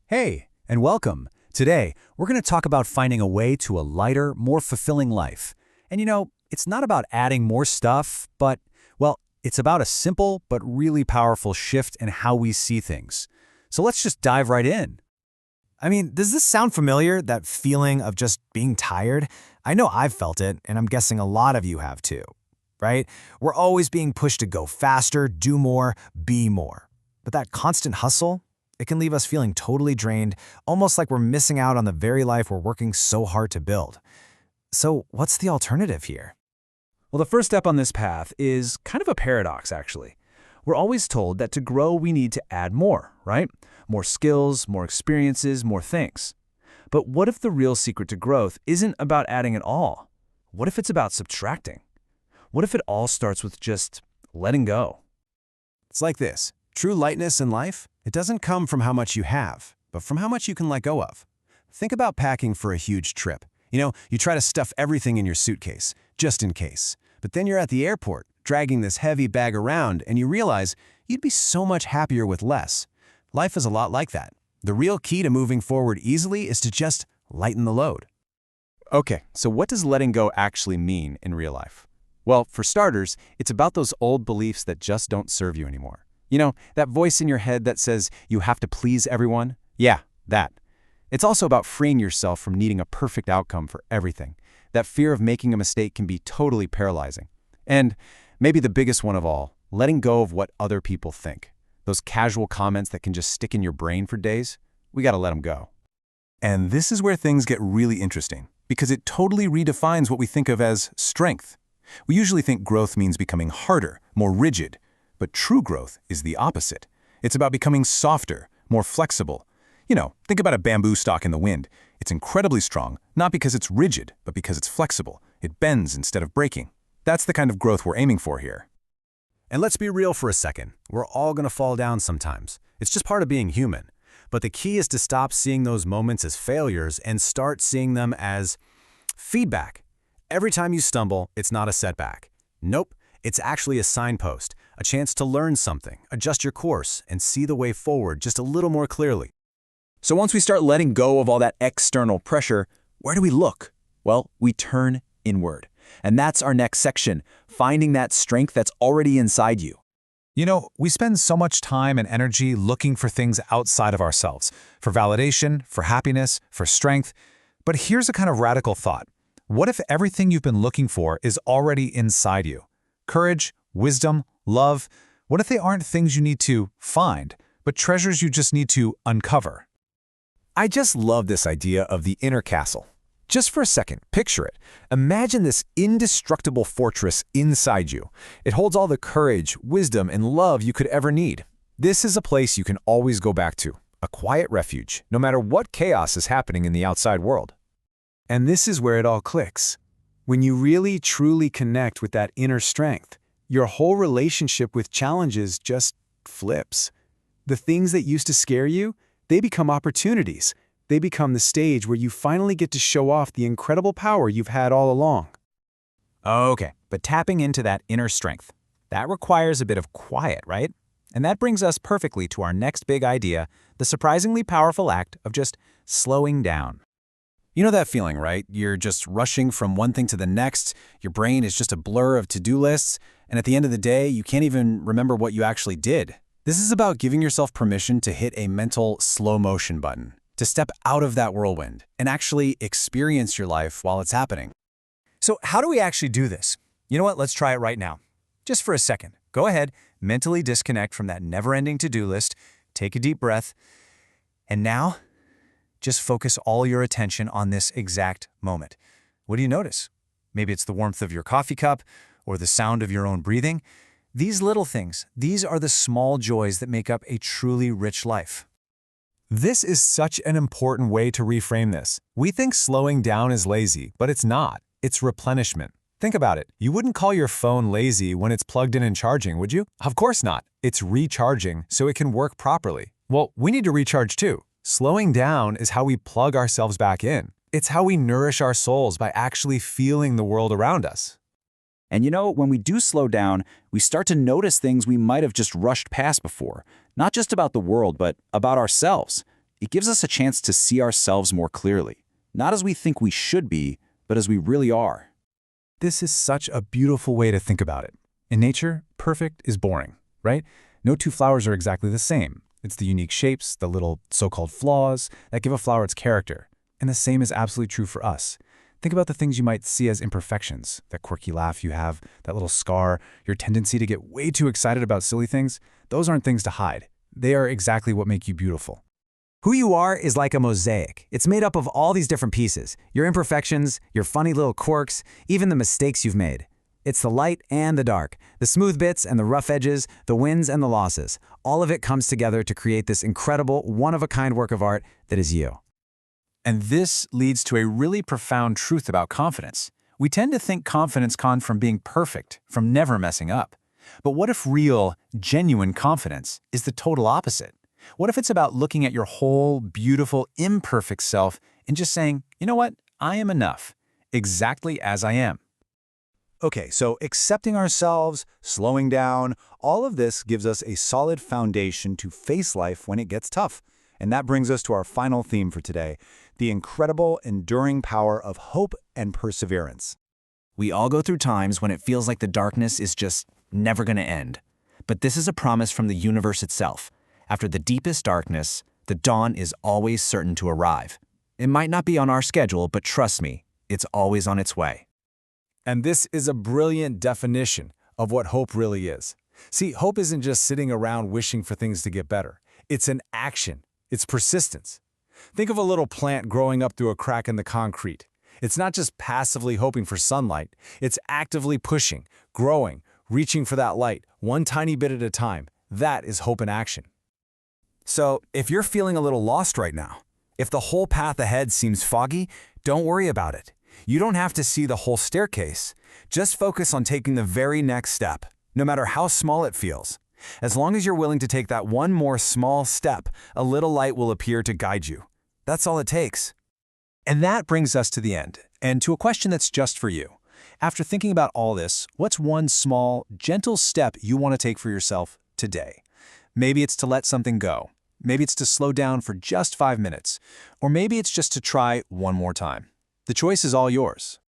Hey, and welcome. Today, we're going to talk about finding a way to a lighter, more fulfilling life. And it's not about adding more stuff, but, well, it's about a simple but really powerful shift in how we see things. So let's just dive right in. Does this sound familiar, that feeling of just being tired? I know I've felt it, and I'm guessing a lot of you have too, right? We're always being pushed to go faster, do more, be more. But that constant hustle, it can leave us feeling totally drained, almost like we're missing out on the very life we're working so hard to build. So what's the alternative here? Well, the first step on this path is kind of a paradox, actually. We're always told that to grow, we need to add more, right? More skills, more experiences, more things. But what if the real secret to growth isn't about adding at all? What if it's about subtracting? What if it all starts with just letting go? It's like this. True lightness in life, it doesn't come from how much you have, but from how much you can let go of. Think about packing for a huge trip. You try to stuff everything in your suitcase, just in case. But then you're at the airport, dragging this heavy bag around, and you realize you'd be so much happier with less. Life is a lot like that. The real key to moving forward easily is to just lighten the load. Okay, so what does letting go actually mean in real life? Well, for starters, it's about those old beliefs that just don't serve you anymore. That voice in your head that says you have to please everyone? Yeah, that. It's also about freeing yourself from needing a perfect outcome for everything. That fear of making a mistake can be totally paralyzing. And maybe the biggest one of all, letting go of what other people think. Those casual comments that can just stick in your brain for days, we gotta let them go. And this is where things get really interesting, because it totally redefines what we think of as strength. We usually think growth means becoming harder, more rigid, but true growth is the opposite. It's about becoming softer, more flexible. Think about a bamboo stalk in the wind. It's incredibly strong, not because it's rigid, but because it's flexible. It bends instead of breaking. That's the kind of growth we're aiming for here. And let's be real for a second. We're all going to fall down sometimes. It's just part of being human. But the key is to stop seeing those moments as failures and start seeing them as feedback. Every time you stumble, it's not a setback. Nope, it's actually a signpost, a chance to learn something, adjust your course, and see the way forward just a little more clearly. So once we start letting go of all that external pressure, where do we look? Well, we turn inward. And that's our next section, finding that strength that's already inside you. We spend so much time and energy looking for things outside of ourselves, for validation, for happiness, for strength. But here's a kind of radical thought. What if everything you've been looking for is already inside you? Courage, wisdom, love, what if they aren't things you need to find, but treasures you just need to uncover? I just love this idea of the inner castle. Just for a second, picture it. Imagine this indestructible fortress inside you. It holds all the courage, wisdom, and love you could ever need. This is a place you can always go back to, a quiet refuge, no matter what chaos is happening in the outside world. And this is where it all clicks. When you really, truly connect with that inner strength, your whole relationship with challenges just flips. The things that used to scare you, they become opportunities. They become the stage where you finally get to show off the incredible power you've had all along. Okay, but tapping into that inner strength, that requires a bit of quiet, right? And that brings us perfectly to our next big idea, the surprisingly powerful act of just slowing down. You know that feeling, right? You're just rushing from one thing to the next. Your brain is just a blur of to-do lists. And at the end of the day, you can't even remember what you actually did. This is about giving yourself permission to hit a mental slow motion button, to step out of that whirlwind and actually experience your life while it's happening. So how do we actually do this? You know what? Let's try it right now. Just for a second. Go ahead, mentally disconnect from that never-ending to-do list, take a deep breath, and now just focus all your attention on this exact moment. What do you notice? Maybe it's the warmth of your coffee cup or the sound of your own breathing. These little things, these are the small joys that make up a truly rich life. This is such an important way to reframe this. We think slowing down is lazy, but it's not. It's replenishment. Think about it. You wouldn't call your phone lazy when it's plugged in and charging, would you? Of course not. It's recharging so it can work properly. Well, we need to recharge too. Slowing down is how we plug ourselves back in. It's how we nourish our souls by actually feeling the world around us. And when we do slow down, we start to notice things we might have just rushed past before. Not just about the world, but about ourselves. It gives us a chance to see ourselves more clearly, not as we think we should be, but as we really are. This is such a beautiful way to think about it. In nature, perfect is boring, right? No two flowers are exactly the same. It's the unique shapes, the little so-called flaws, that give a flower its character. And the same is absolutely true for us. Think about the things you might see as imperfections, that quirky laugh you have, that little scar, your tendency to get way too excited about silly things. Those aren't things to hide. They are exactly what make you beautiful. Who you are is like a mosaic. It's made up of all these different pieces, your imperfections, your funny little quirks, even the mistakes you've made. It's the light and the dark, the smooth bits and the rough edges, the wins and the losses. All of it comes together to create this incredible, one-of-a-kind work of art that is you. And this leads to a really profound truth about confidence. We tend to think confidence comes from being perfect, from never messing up. But what if real, genuine confidence is the total opposite? What if it's about looking at your whole, beautiful, imperfect self and just saying, you know what, I am enough, exactly as I am? Okay, so accepting ourselves, slowing down, all of this gives us a solid foundation to face life when it gets tough. And that brings us to our final theme for today, the incredible, enduring power of hope and perseverance. We all go through times when it feels like the darkness is just never going to end. But this is a promise from the universe itself. After the deepest darkness, the dawn is always certain to arrive. It might not be on our schedule, but trust me, it's always on its way. And this is a brilliant definition of what hope really is. See, hope isn't just sitting around wishing for things to get better. It's an action. It's persistence. Think of a little plant growing up through a crack in the concrete. It's not just passively hoping for sunlight. It's actively pushing, growing, reaching for that light, one tiny bit at a time. That is hope in action. So, if you're feeling a little lost right now, if the whole path ahead seems foggy, don't worry about it. You don't have to see the whole staircase. Just focus on taking the very next step, no matter how small it feels. As long as you're willing to take that one more small step, a little light will appear to guide you. That's all it takes. And that brings us to the end, and to a question that's just for you. After thinking about all this, what's one small, gentle step you want to take for yourself today? Maybe it's to let something go. Maybe it's to slow down for just 5 minutes. Or maybe it's just to try one more time. The choice is all yours.